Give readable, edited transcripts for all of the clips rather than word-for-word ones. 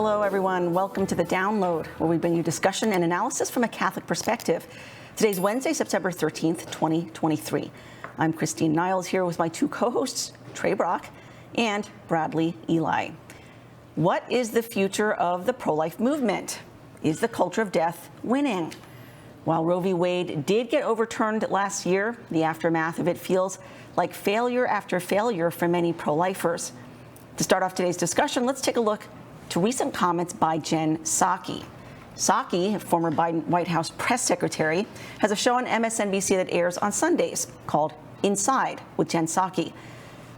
Hello, everyone. Welcome to The Download, where we bring you discussion and analysis from a Catholic perspective. Today's Wednesday, September 13th, 2023. I'm Christine Niles here with my two co-hosts, Trey Brock and Bradley Eli. What is the future of the pro-life movement? Is the culture of death winning? While Roe v. Wade did get overturned last year, the aftermath of it feels like failure after failure for many pro-lifers. To start off today's discussion, let's take a look to recent comments by Jen Psaki. Psaki, former Biden White House press secretary, has a show on MSNBC that airs on Sundays called Inside with Jen Psaki.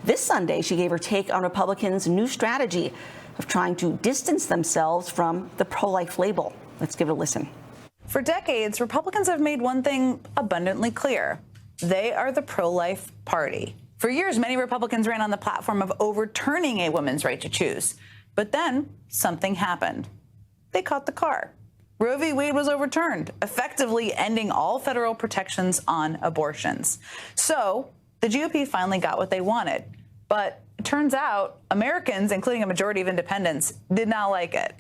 This Sunday, she gave her take on Republicans' new strategy of trying to distance themselves from the pro-life label. Let's give it a listen. For decades, Republicans have made one thing abundantly clear. They are the pro-life party. For years, many Republicans ran on the platform of overturning a woman's right to choose. But then something happened. They caught the car. Roe v. Wade was overturned, effectively ending all federal protections on abortions. So the GOP finally got what they wanted. But it turns out Americans, including a majority of independents, did not like it.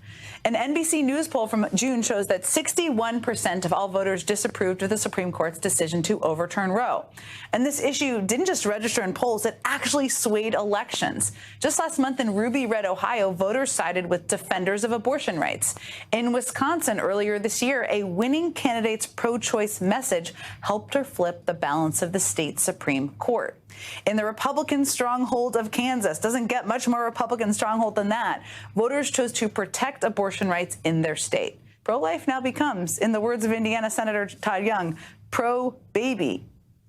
An NBC News poll from June shows that 61% of all voters disapproved of the Supreme Court's decision to overturn Roe. And this issue didn't just register in polls, it actually swayed elections. Just last month in Ruby Red, Ohio, voters sided with defenders of abortion rights. In Wisconsin earlier this year, a winning candidate's pro-choice message helped her flip the balance of the state Supreme Court. In the Republican stronghold of Kansas, doesn't get much more Republican stronghold than that, voters chose to protect abortion rights in their state. Pro-life now becomes, in the words of Indiana Senator Todd Young, pro-baby.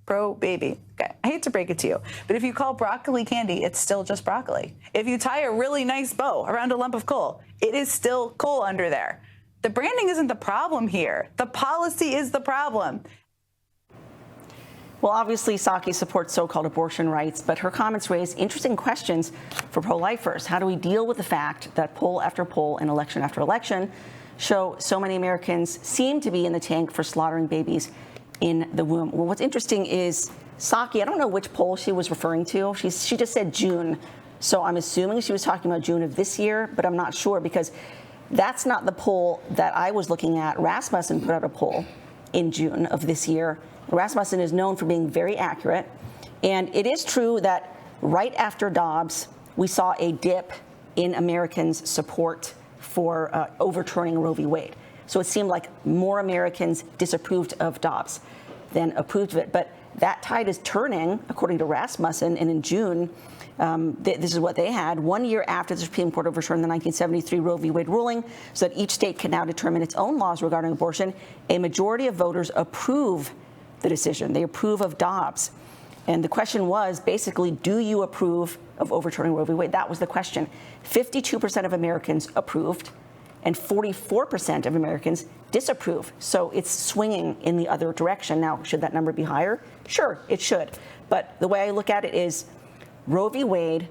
Pro-baby. Okay, I hate to break it to you, but if you call broccoli candy, it's still just broccoli. If you tie a really nice bow around a lump of coal, it is still coal under there. The branding isn't the problem here. The policy is the problem. Well, obviously, Psaki supports so-called abortion rights, but her comments raise interesting questions for pro-lifers. How do we deal with the fact that poll after poll and election after election show so many Americans seem to be in the tank for slaughtering babies in the womb? Well, what's interesting is Psaki, I don't know which poll she was referring to. She just said June. So I'm assuming she was talking about June of this year, but I'm not sure because that's not the poll that I was looking at. Rasmussen put out a poll in June of this year. Rasmussen is known for being very accurate. And it is true that right after Dobbs, we saw a dip in Americans' support for overturning Roe v. Wade. So it seemed like more Americans disapproved of Dobbs than approved of it. But that tide is turning, according to Rasmussen. And in June, this is what they had. 1 year after the Supreme Court overturned the 1973 Roe v. Wade ruling so that each state can now determine its own laws regarding abortion, a majority of voters approve the decision. They approve of Dobbs. And the question was basically, do you approve of overturning Roe v. Wade? That was the question. 52% of Americans approved and 44% of Americans disapprove. So it's swinging in the other direction. Now, should that number be higher? Sure, it should. But the way I look at it is Roe v. Wade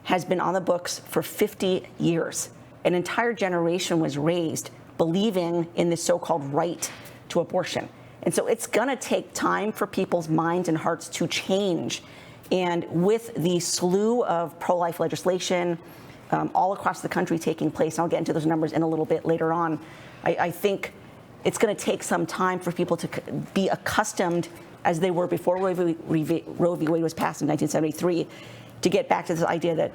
has been on the books for 50 years. An entire generation was raised believing in this so-called right to abortion. And so it's going to take time for people's minds and hearts to change. And with the slew of pro-life legislation all across the country taking place, and I'll get into those numbers in a little bit later on, I think it's going to take some time for people to be accustomed, as they were before Roe v. Wade was passed in 1973, to get back to this idea that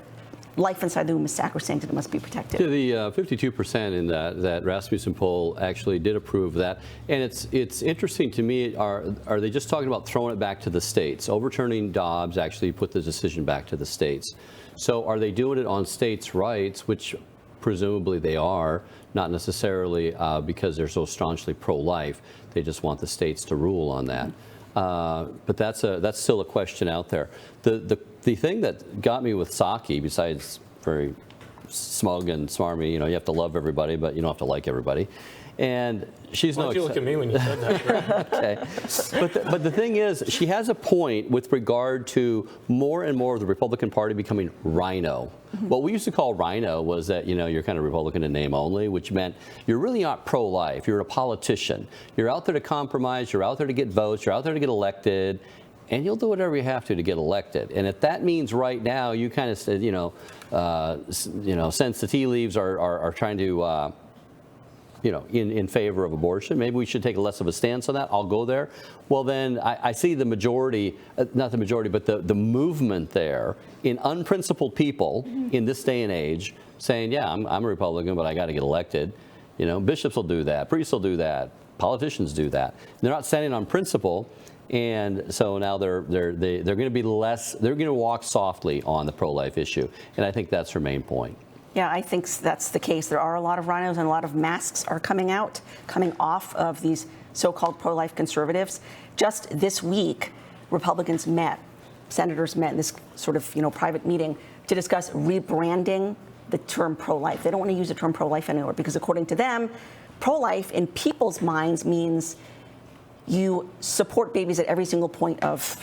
life inside the womb is sacrosanct and it must be protected. Yeah, the 52% in that Rasmussen poll actually did approve that. And it's interesting to me, are they just talking about throwing it back to the states? Overturning Dobbs actually put the decision back to the states. So are they doing it on states' rights, which presumably they are, not necessarily because they're so staunchly pro-life. They just want the states to rule on that. But that's still a question out there. The thing that got me with Psaki, besides very smug and smarmy, you have to love everybody, but you don't have to like everybody. And she's Why'd you look at me when you said that? Okay. But the thing is, she has a point with regard to more and more of the Republican Party becoming rhino. Mm-hmm. What we used to call rhino was that, you're kind of Republican in name only, which meant you're really not pro-life. You're a politician. You're out there to compromise. You're out there to get votes. You're out there to get elected. and you'll do whatever you have to get elected. And if that means right now you kind of said, sense the tea leaves are trying to, in favor of abortion, maybe we should take less of a stance on that. I'll go there. Well, then I see the majority, not the majority, but the movement there in unprincipled people in this day and age saying, yeah, I'm a Republican, but I got to get elected. Bishops will do that, priests will do that, politicians do that. They're not standing on principle. And so now they're going to be less, they're going to walk softly on the pro-life issue. And I think that's her main point. Yeah, I think that's the case. There are a lot of rhinos and a lot of masks are coming off of these so-called pro-life conservatives. Just this week, senators met in this sort of, private meeting to discuss rebranding the term pro-life. They don't want to use the term pro-life anymore because according to them, pro-life in people's minds means you support babies at every single point of,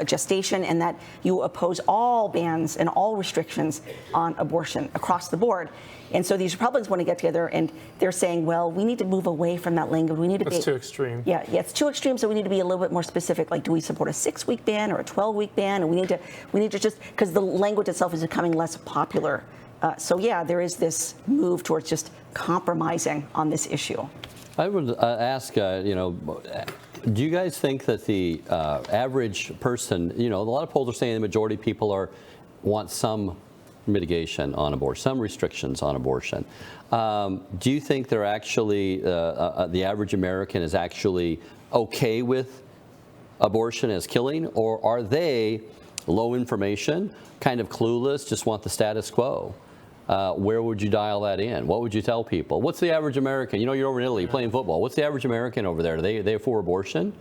gestation, and that you oppose all bans and all restrictions on abortion across the board. And so these Republicans want to get together, and they're saying, well, we need to move away from that language. We need to That's too extreme. Yeah, it's too extreme. So we need to be a little bit more specific. Like, do we support a 6-week ban or a 12-week ban? And we need to just because the language itself is becoming less popular. So yeah, there is this move towards just compromising on this issue. I would ask, do you guys think that the average person, a lot of polls are saying the majority of people want some mitigation on abortion, some restrictions on abortion. Do you think they're actually, the average American is actually okay with abortion as killing, or are they low information, kind of clueless, just want the status quo? Where would you dial that in? What would you tell people? What's the average American? You're over in Italy playing football. What's the average American over there? Are they for abortion?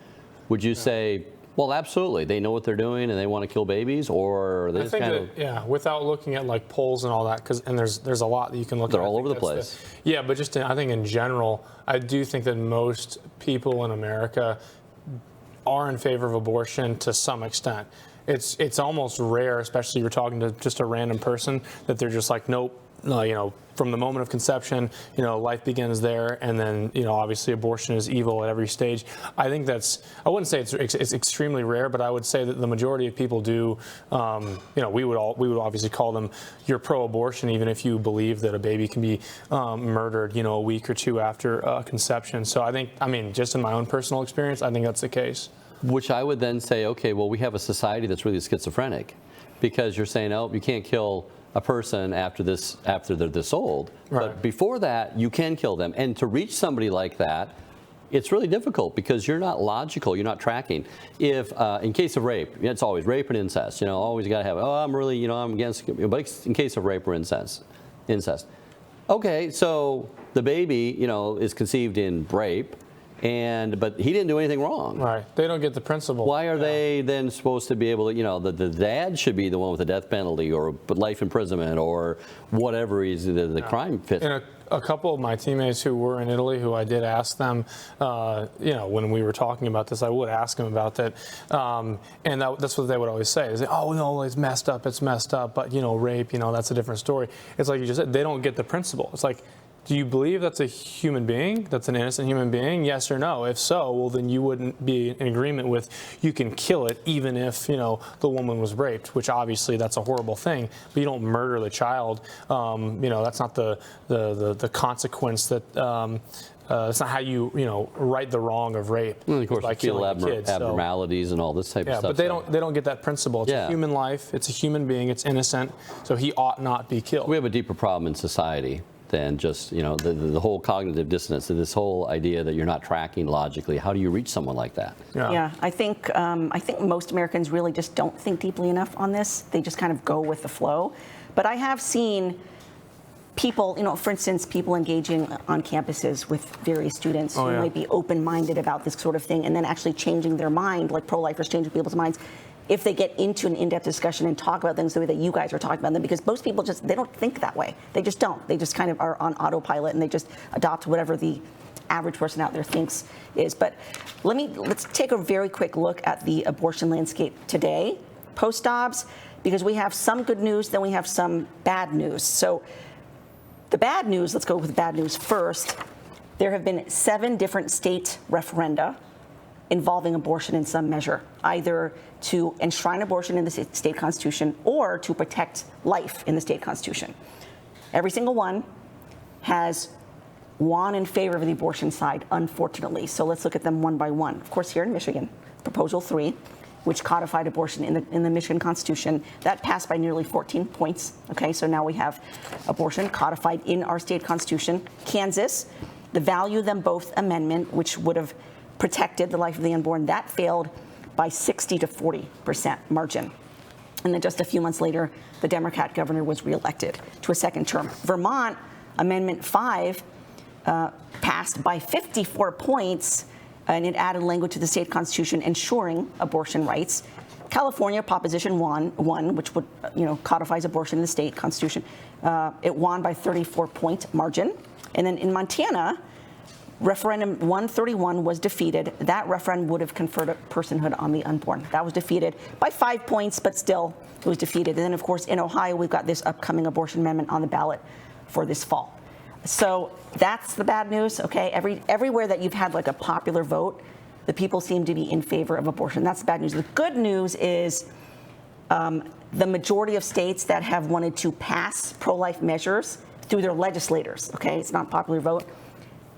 Would you say, well, absolutely, they know what they're doing and they want to kill babies, or they just kind of... without looking at like polls and all that, and there's a lot that you can look at. They're all over the place. But just I think in general, I do think that most people in America are in favor of abortion to some extent. It's almost rare, especially if you're talking to just a random person, that they're just like, nope, no, from the moment of conception, life begins there, and then, obviously abortion is evil at every stage. I think I wouldn't say it's extremely rare, but I would say that the majority of people do, we would obviously call them, you're pro-abortion, even if you believe that a baby can be murdered, a week or two after conception. So just in my own personal experience, I think that's the case. Which I would then say, okay, well, we have a society that's really schizophrenic, because you're saying, oh, you can't kill a person after they're this old. Right. But before that, you can kill them. And to reach somebody like that, it's really difficult because you're not logical, you're not tracking. If, in case of rape, it's always rape and incest, always you gotta have, I'm really, I'm against, but in case of rape or incest. Okay, so the baby, is conceived in rape, but he didn't do anything wrong. Right. They don't get the principle. Why are they then supposed to be able to, the dad should be the one with the death penalty or life imprisonment or whatever the crime fits. And a couple of my teammates who were in Italy, who I did ask them, when we were talking about this, I would ask them about that. And that's what they would always say. They say, oh, no, it's messed up, but, rape, that's a different story. It's like you just said, they don't get the principle. It's like, do you believe that's a human being, that's an innocent human being? Yes or no? If so, well, then you wouldn't be in agreement with you can kill it even if, the woman was raped, which obviously that's a horrible thing, but you don't murder the child. That's not the consequence that, that's not how you, right the wrong of rape. Well, of course, by killing kids, abnormalities and all this type of stuff. But they don't get that principle. It's a human life. It's a human being. It's innocent. So he ought not be killed. We have a deeper problem in society than just, the whole cognitive dissonance, this whole idea that you're not tracking logically. How do you reach someone like that? Yeah, I think most Americans really just don't think deeply enough on this. They just kind of go with the flow. But I have seen people, for instance, people engaging on campuses with various students who might be open-minded about this sort of thing and then actually changing their mind, like pro-lifers changing people's minds, if they get into an in-depth discussion and talk about things the way that you guys are talking about them, because most people they don't think that way. They just don't. They just kind of are on autopilot and they just adopt whatever the average person out there thinks is. But let's take a very quick look at the abortion landscape today, post-Dobbs, because we have some good news, then we have some bad news. So the bad news, let's go with bad news first. There have been 7 different state referenda involving abortion in some measure, either to enshrine abortion in the state constitution or to protect life in the state constitution. Every single one has won in favor of the abortion side, unfortunately. So let's look at them one by one. Of course, here in Michigan, Proposal 3, which codified abortion in the Michigan Constitution, that passed by nearly 14 points. Okay, so now we have abortion codified in our state constitution. Kansas, the Value Them Both Amendment, which would have protected the life of the unborn, that failed by 60 to 40% margin. And then just a few months later, the Democrat governor was reelected to a second term. Vermont, Amendment 5, passed by 54 points, and it added language to the state constitution ensuring abortion rights. California, Proposition 1, which would, codifies abortion in the state constitution, it won by 34-point margin. And then in Montana, Referendum 131 was defeated. That referendum would have conferred personhood on the unborn. That was defeated by 5 points, but still it was defeated. And then, of course, in Ohio, we've got this upcoming abortion amendment on the ballot for this fall. So that's the bad news, okay? Everywhere that you've had like a popular vote, the people seem to be in favor of abortion. That's the bad news. The good news is the majority of states that have wanted to pass pro-life measures through their legislators, okay? It's not a popular vote.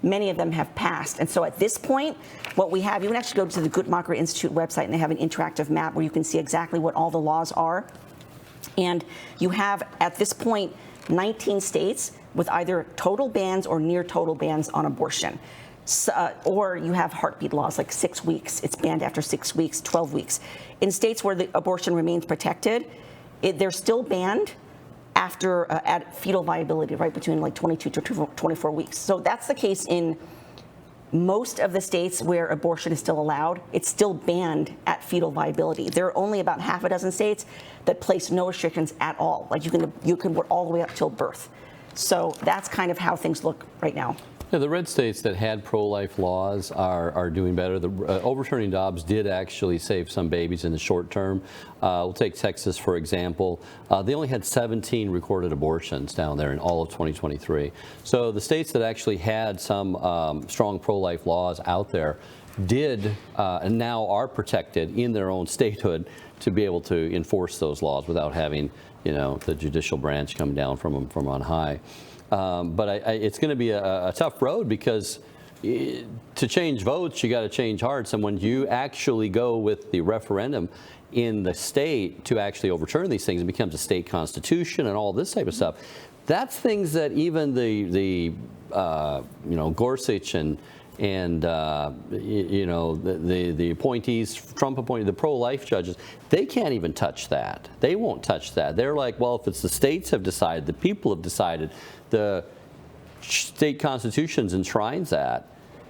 Many of them have passed. And so at this point, what we have, you can actually go to the Guttmacher Institute website and they have an interactive map where you can see exactly what all the laws are. And you have, at this point, 19 states with either total bans or near total bans on abortion. Or you have heartbeat laws, like 6 weeks. It's banned after 6 weeks, 12 weeks. In states where the abortion remains protected, they're still banned after at fetal viability, right, between like 22 to 24 weeks. So that's the case in most of the states where abortion is still allowed. It's still banned at fetal viability. There are only about half a dozen states that place no restrictions at all. Like you can work all the way up till birth. So that's kind of how things look right now. Yeah, the red states that had pro-life laws are doing better. The overturning Dobbs did actually save some babies in the short term. We'll take Texas, for example. They only had 17 recorded abortions down there in all of 2023. So the states that actually had some strong pro-life laws out there did and now are protected in their own statehood to be able to enforce those laws without having, the judicial branch come down from on high. But it's going to be a tough road because to change votes, you got to change hearts. And when you actually go with the referendum in the state to actually overturn these things, it becomes a state constitution and all this type of stuff. That's things that even the Gorsuch and the appointees, Trump appointed, the pro-life judges, they can't even touch that. They won't touch that. They're like, well, if it's the states have decided, the people have decided, the state constitutions enshrines that,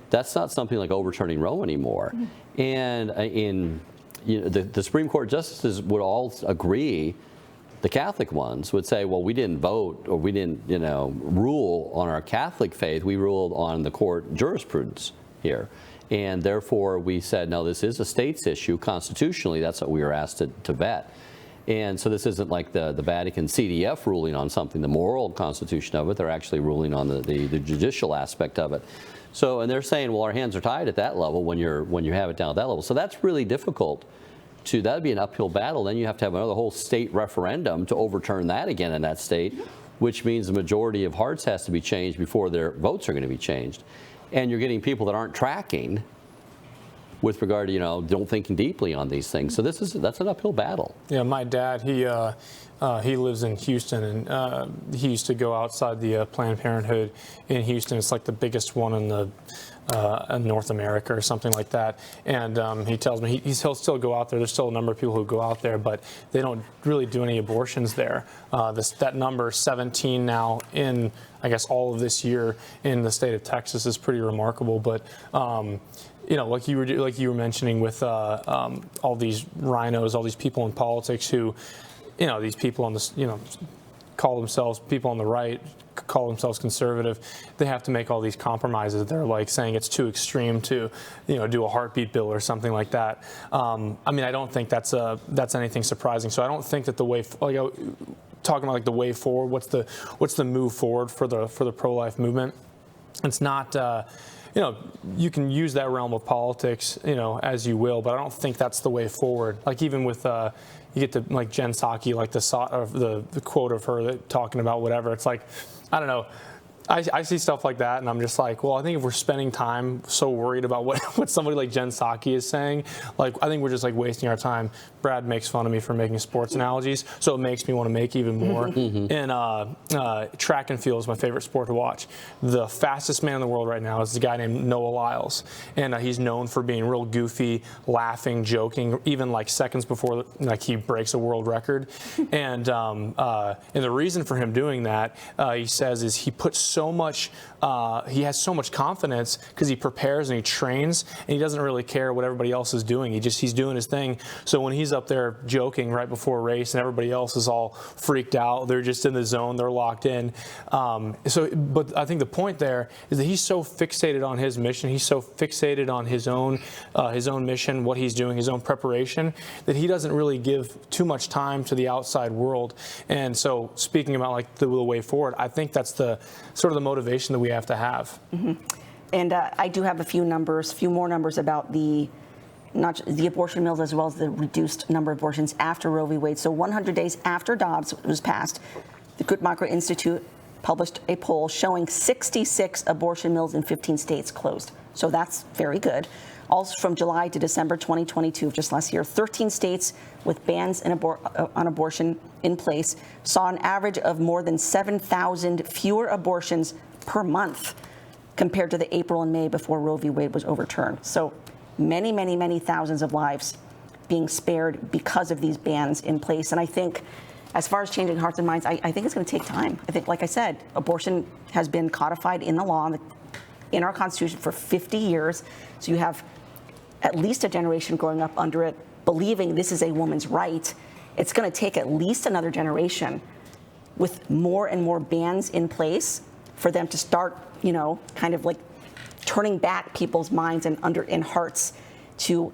that's not something like overturning Roe anymore. Mm-hmm. And the Supreme Court justices would all agree. The Catholic ones would say, well, we didn't vote or we didn't, rule on our Catholic faith. We ruled on the court jurisprudence here. And therefore, we said, no, this is a state's issue. Constitutionally, that's what we were asked to vet. And so this isn't like the Vatican CDF ruling on something, the moral constitution of it. They're actually ruling on the judicial aspect of it. So, and they're saying, well, our hands are tied at that level when you have it down at that level. So that's really difficult. That'd be an uphill battle. Then you have to have another whole state referendum to overturn that again in that state, which means the majority of hearts has to be changed before their votes are going to be changed. And you're getting people that aren't tracking with regard to, don't thinking deeply on these things. So that's an uphill battle. Yeah, my dad, he lives in Houston, and he used to go outside the Planned Parenthood in Houston. It's like the biggest one in North America or something like that. And he tells me he'll still go out there. There's still a number of people who go out there, but they don't really do any abortions there. That number, 17 now in, I guess, all of this year in the state of Texas is pretty remarkable. But like you were mentioning with all these rhinos, all these people in politics who, these people on this, call themselves people on the right, call themselves conservative. They have to make all these compromises. They're like saying it's too extreme to, do a heartbeat bill or something like that. I don't think that's anything surprising. So I don't think that the way, talking about like the way forward, what's the move forward for the pro-life movement? It's not. you can use that realm of politics, as you will, but I don't think that's the way forward. Like even with you get to like Jen Psaki, like the quote of her talking about whatever. It's like, I don't know. I see stuff like that, and I'm just like, well, I think if we're spending time so worried about what somebody like Jen Psaki is saying, like, I think we're just like wasting our time. Brad makes fun of me for making sports analogies, so it makes me want to make even more. And track and field is my favorite sport to watch. The fastest man in the world right now is a guy named Noah Lyles, and he's known for being real goofy, laughing, joking, even like seconds before like he breaks a world record. And the reason for him doing that, he says, is he puts so much, he has so much confidence because he prepares and he trains, and he doesn't really care what everybody else is doing. He's doing his thing. So when he's up there joking right before a race and everybody else is all freaked out, they're just in the zone, they're locked in. But I think the point there is that he's so fixated on his mission, he's so fixated on his own mission, what he's doing, his own preparation, that he doesn't really give too much time to the outside world. And so speaking about like the way forward, I think that's the sort of the motivation that we have to have. And I do have a few more numbers about not the abortion mills as well as the reduced number of abortions after Roe v. Wade. So 100 days after Dobbs was passed, the Guttmacher Institute published a poll showing 66 abortion mills in 15 states closed. So that's very good. Also from July to December 2022, just last year, 13 states with bans on abortion in place saw an average of more than 7,000 fewer abortions per month compared to the April and May before Roe v. Wade was overturned. So many, many, many thousands of lives being spared because of these bans in place. And I think as far as changing hearts and minds, I think it's going to take time. I think, like I said, abortion has been codified in the law, in our Constitution for 50 years. So you have at least a generation growing up under it, believing this is a woman's right. It's going to take at least another generation with more and more bans in place for them to start, kind of like turning back people's minds and hearts to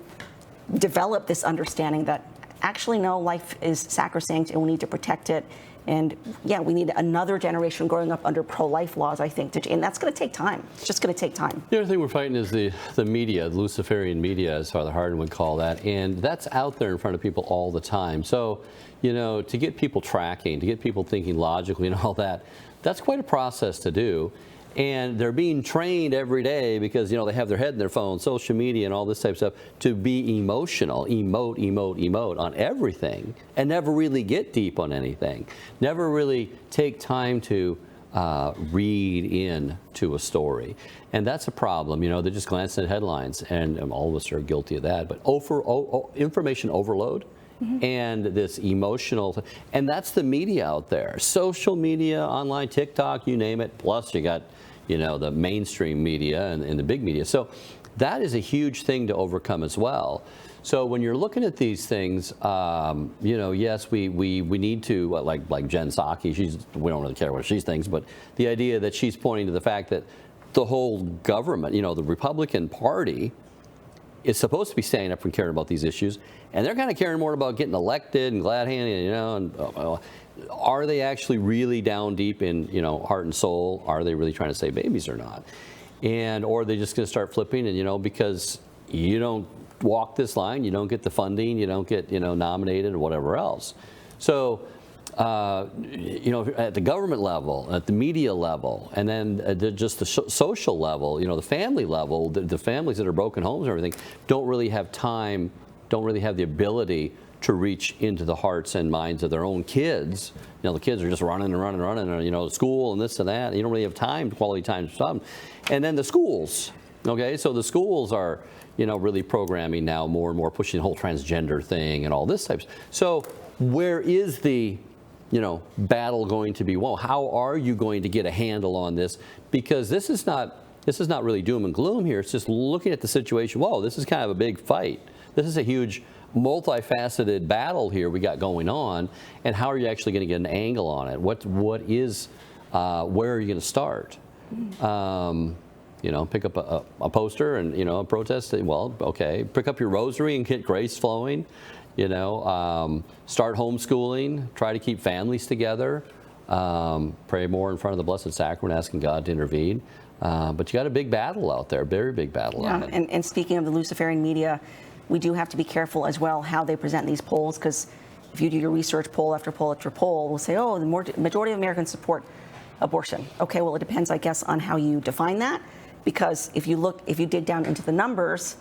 develop this understanding that actually, no, life is sacrosanct and we need to protect it. And yeah, we need another generation growing up under pro-life laws, I think, and that's going to take time. It's just going to take time. The other thing we're fighting is the media, the Luciferian media, as Father Hardin would call that, and that's out there in front of people all the time. So, to get people tracking, to get people thinking logically and all that, that's quite a process to do. And they're being trained every day because, they have their head in their phone, social media and all this type of stuff, to be emotional, emote on everything, and never really get deep on anything. Never really take time to read into a story. And that's a problem. They just glance at headlines, and all of us are guilty of that. But information overload. And this emotional, and that's the media out there. Social media, online, TikTok, you name it. Plus you got, the mainstream media and the big media. So that is a huge thing to overcome as well. So when you're looking at these things, yes, we need to, like Jen Psaki, we don't really care what she thinks, but the idea that she's pointing to the fact that the whole government, the Republican Party, is supposed to be standing up and caring about these issues, and they're kind of caring more about getting elected and glad-handing, and are they actually really down deep in, heart and soul? Are they really trying to save babies or not? Or are they just going to start flipping, and, because you don't walk this line, you don't get the funding, you don't get, nominated or whatever else. So, at the government level, at the media level, and then just the social level, the family level, the families that are broken homes and everything don't really have time, don't really have the ability to reach into the hearts and minds of their own kids. The kids are just running, school and this and that. You don't really have time, quality time to stop them. And then the schools, okay? So the schools are, really programming now more and more, pushing the whole transgender thing and all this types. So where is the battle going to be won? How are you going to get a handle on this? Because this is not really doom and gloom here. It's just looking at the situation. Whoa, this is kind of a big fight. This is a huge, multifaceted battle here we got going on. And how are you actually going to get an angle on it? Where are you going to start? Pick up a poster and, a protest. Well, okay. Pick up your rosary and get grace flowing. Start homeschooling, try to keep families together, pray more in front of the Blessed Sacrament, asking God to intervene. But you got a big battle out there, very big battle out there. And speaking of the Luciferian media, we do have to be careful as well how they present these polls, because if you do your research, poll after poll after poll will say, oh, the majority of Americans support abortion. Okay, well, it depends, I guess, on how you define that, because if you dig down into the numbers,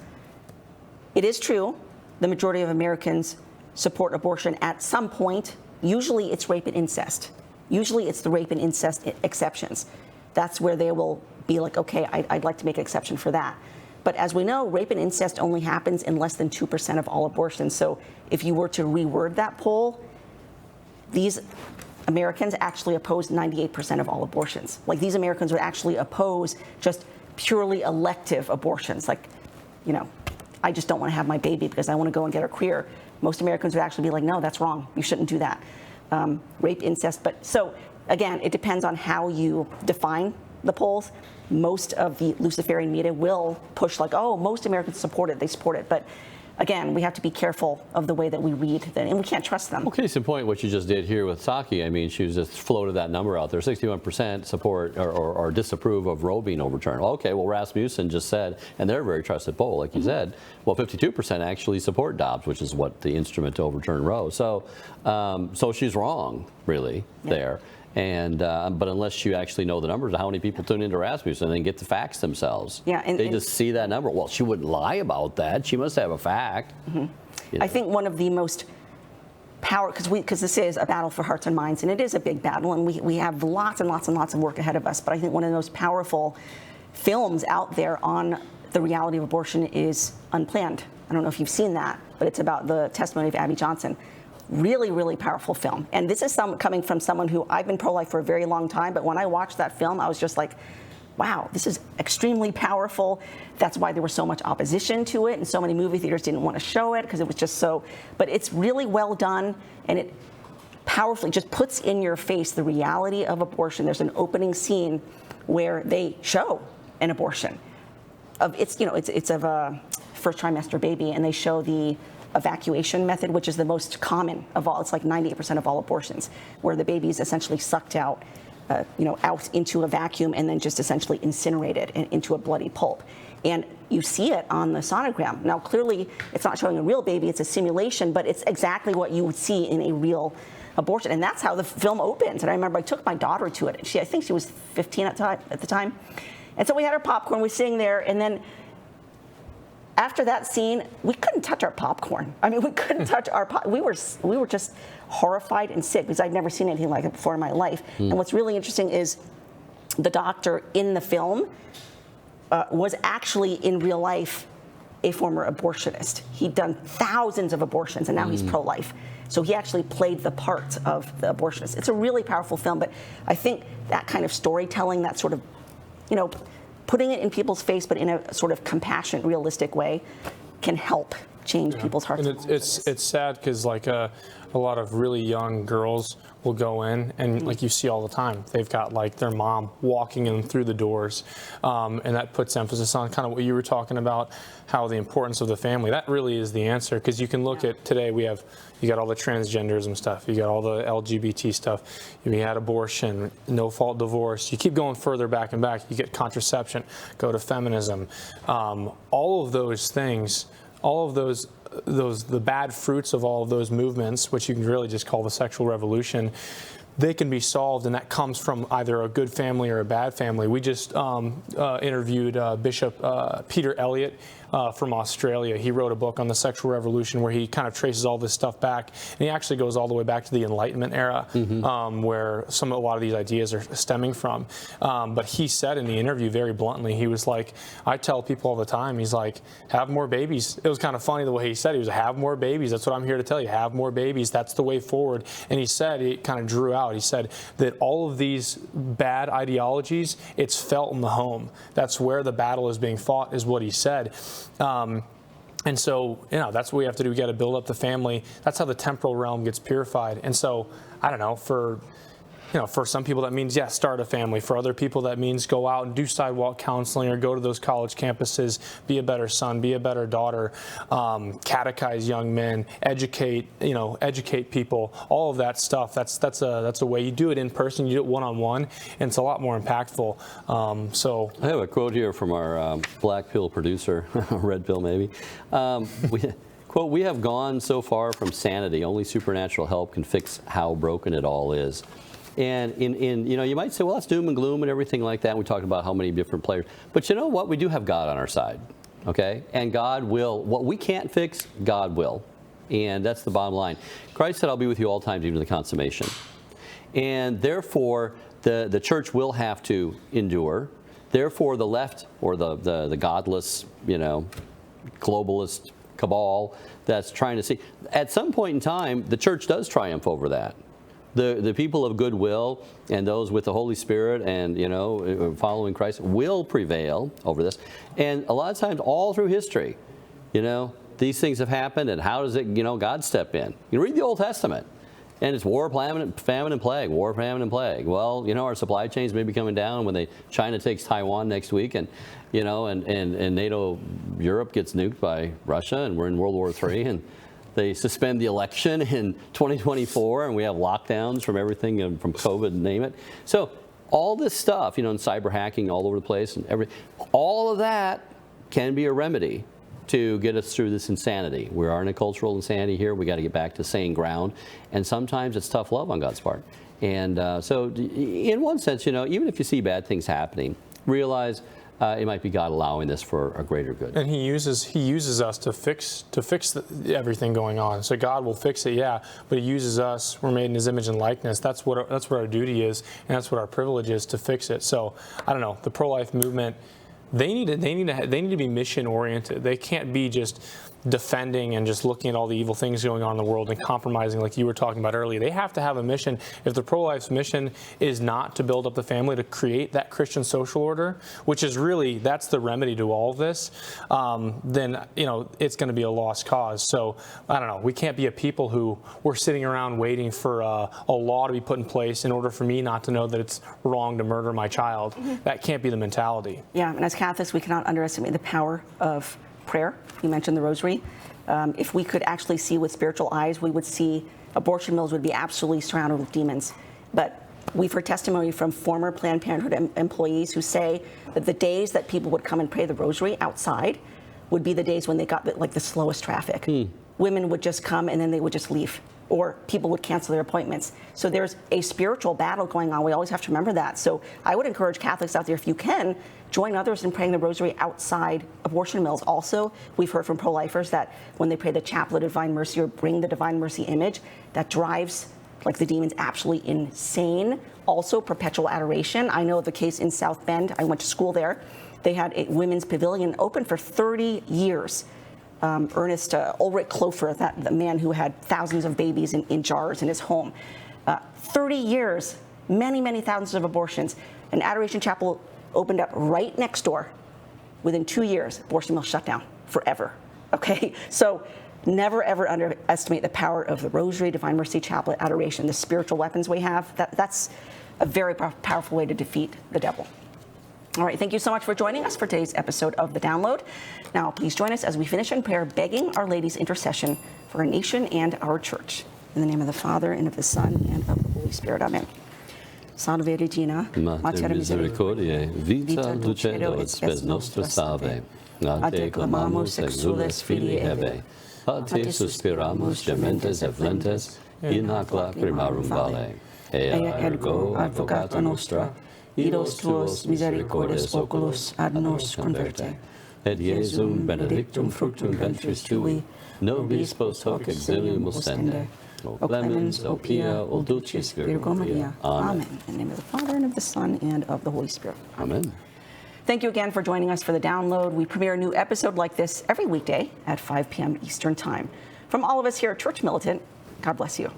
it is true the majority of Americans support abortion at some point. Usually it's rape and incest. Usually it's the rape and incest exceptions. That's where they will be like, okay, I'd like to make an exception for that. But as we know, rape and incest only happens in less than 2% of all abortions. So if you were to reword that poll, these Americans actually oppose 98% of all abortions. Like, these Americans would actually oppose just purely elective abortions. Like, you know, I just don't want to have my baby because I want to go and get a career. Most Americans would actually be like, no, that's wrong. You shouldn't do that. Rape, incest. But so, again, it depends on how you define the polls. Most of the Luciferian media will push like, oh, most Americans support it, they support it. But again, we have to be careful of the way that we read them, and we can't trust them. Well, case in point, what you just did here with Psaki, I mean, she was just floated that number out there, 61% support or disapprove of Roe being overturned. Well, okay, well, Rasmussen just said, and they're a very trusted poll, like you said, well, 52% actually support Dobbs, which is what the instrument to overturn Roe. So, so she's wrong, really, there. And but unless you actually know the numbers of how many people tune into Rasmussen and then get the facts themselves, they just see that number. Well, she wouldn't lie about that. She must have a fact. You know. I think one of the most because this is a battle for hearts and minds, and it is a big battle, and we have lots and lots and lots of work ahead of us. But I think one of the most powerful films out there on the reality of abortion is Unplanned. I don't know if you've seen that, but it's about the testimony of Abby Johnson. Really, really powerful film. And this is coming from someone who, I've been pro-life for a very long time, but when I watched that film, I was just like, wow, this is extremely powerful. That's why there was so much opposition to it, and so many movie theaters didn't want to show it because it was just so, but it's really well done, and it powerfully just puts in your face the reality of abortion. There's an opening scene where they show an abortion. It's of a first trimester baby, and they show the evacuation method, which is the most common of all. It's like 98% of all abortions, where the baby is essentially sucked out, out into a vacuum and then just essentially incinerated into a bloody pulp. And you see it on the sonogram. Now, clearly, it's not showing a real baby; it's a simulation, but it's exactly what you would see in a real abortion. And that's how the film opens. And I remember I took my daughter to it. I think she was 15 at the time, and so we had our popcorn. We're sitting there, and then after that scene, we couldn't touch our popcorn. I mean, we couldn't touch our we were just horrified and sick because I'd never seen anything like it before in my life. And what's really interesting is the doctor in the film was actually in real life a former abortionist. He'd done thousands of abortions, and now he's pro-life. So he actually played the part of the abortionist. It's a really powerful film, but I think that kind of storytelling, that sort of, putting it in people's face, but in a sort of compassionate, realistic way, can help change people's hearts. And it's sad because like a lot of really young girls will go in, and like you see all the time, they've got like their mom walking in through the doors, and that puts emphasis on kind of what you were talking about, how the importance of the family. That really is the answer, because you can look at today. You got all the transgenderism stuff, you got all the LGBT stuff, you had abortion, no-fault divorce. You keep going further back and back. You get contraception, go to feminism. All of those things, all of the bad fruits of all of those movements, which you can really just call the sexual revolution, they can be solved, and that comes from either a good family or a bad family. We just interviewed Bishop Peter Elliott from Australia. He wrote a book on the sexual revolution where he kind of traces all this stuff back, and he actually goes all the way back to the Enlightenment era, where a lot of these ideas are stemming from. But he said in the interview very bluntly, he was like, I tell people all the time, he's like, have more babies. It was kind of funny the way he said it. He was, have more babies. That's what I'm here to tell you. Have more babies. That's the way forward. And he said, he kind of drew out, he said that all of these bad ideologies, it's felt in the home. That's where the battle is being fought, is what he said. And so, that's what we have to do. We got to build up the family. That's how the temporal realm gets purified. And so, I don't know, for for some people that means, start a family. For other people that means go out and do sidewalk counseling or go to those college campuses, be a better son, be a better daughter, catechize young men, educate people, all of that stuff. That's a way. You do it in person, you do it one-on-one, and it's a lot more impactful. So I have a quote here from our black pill producer, red pill maybe. Quote, "We have gone so far from sanity, only supernatural help can fix how broken it all is." And you might say, well, that's doom and gloom and everything like that. We talked about how many different players. But you know what? We do have God on our side, okay? And God will. What we can't fix, God will. And that's the bottom line. Christ said, I'll be with you all times, even to the consummation. And therefore, the church will have to endure. Therefore, the left or the godless, globalist cabal that's trying to see. At some point in time, the church does triumph over that. The people of goodwill and those with the Holy Spirit and, following Christ will prevail over this. And a lot of times, all through history, these things have happened. And how does God step in? You read the Old Testament. And it's war, famine, and plague. War, famine, and plague. Well, our supply chains may be coming down when China takes Taiwan next week, and and NATO, Europe gets nuked by Russia, and we're in World War III, and they suspend the election in 2024, and we have lockdowns from everything, from COVID, name it. So all this stuff, and cyber hacking all over the place, and all of that can be a remedy to get us through this insanity. We are in a cultural insanity here. We got to get back to sane ground. And sometimes it's tough love on God's part. And so in one sense, even if you see bad things happening, realize it might be God allowing this for a greater good. And He uses us to fix everything going on. So God will fix it, but He uses us. We're made in His image and likeness. That's what our duty is, and that's what our privilege is, to fix it. So I don't know. The pro-life movement, they need to be mission oriented. They can't be just defending and just looking at all the evil things going on in the world and compromising like you were talking about earlier. They have to have a mission. If the pro-life's mission is not to build up the family, to create that Christian social order, which is really, that's the remedy to all of this, then it's going to be a lost cause. So I don't know. We can't be a people who we're sitting around waiting for a law to be put in place in order for me not to know that it's wrong to murder my child. That can't be the mentality. Yeah, and as Catholics, we cannot underestimate the power of prayer. You mentioned the rosary. If we could actually see with spiritual eyes, we would see abortion mills would be absolutely surrounded with demons. But we've heard testimony from former Planned Parenthood employees who say that the days that people would come and pray the rosary outside would be the days when they got the slowest traffic. Women would just come and then they would just leave, or people would cancel their appointments. So there's a spiritual battle going on. We always have to remember that. So I would encourage Catholics out there, if you can, join others in praying the rosary outside abortion mills. Also, we've heard from pro-lifers that when they pray the Chaplet of Divine Mercy or bring the Divine Mercy image, that drives the demons absolutely insane. Also, perpetual adoration. I know the case in South Bend. I went to school there. They had a women's pavilion open for 30 years. Ernest Ulrich Klofer, the man who had thousands of babies in jars in his home. 30 years, many thousands of abortions. An adoration chapel opened up right next door. Within 2 years, abortion mill shut down forever. Okay, so never ever underestimate the power of the rosary, Divine Mercy Chaplet, adoration, the spiritual weapons we have. That's a very powerful way to defeat the devil. All right, thank you so much for joining us for today's episode of The Download. Now, please join us as we finish in prayer, begging Our Lady's intercession for our nation and our church. In the name of the Father, and of the Son, and of the Holy Spirit. Amen. Salve Regina, Mater misericordiae, vita dulcedo et spes nostra salve. A te clamamus exules filii Eve. A te suspiramus gementes et flentes, in hac lacrimarum vale. Ea ergo advocata nostra, idos tuos misericordes oculos ad nos converte. Et Iesum benedictum fructum ventris tui, nobis post hoc exilium ostende. O clemens, O pia, O dulcis Virgo Maria. Amen. In the name of the Father, and of the Son, and of the Holy Spirit. Amen. Thank you again for joining us for The Download. We premiere a new episode like this every weekday at 5 p.m. Eastern Time. From all of us here at Church Militant, God bless you.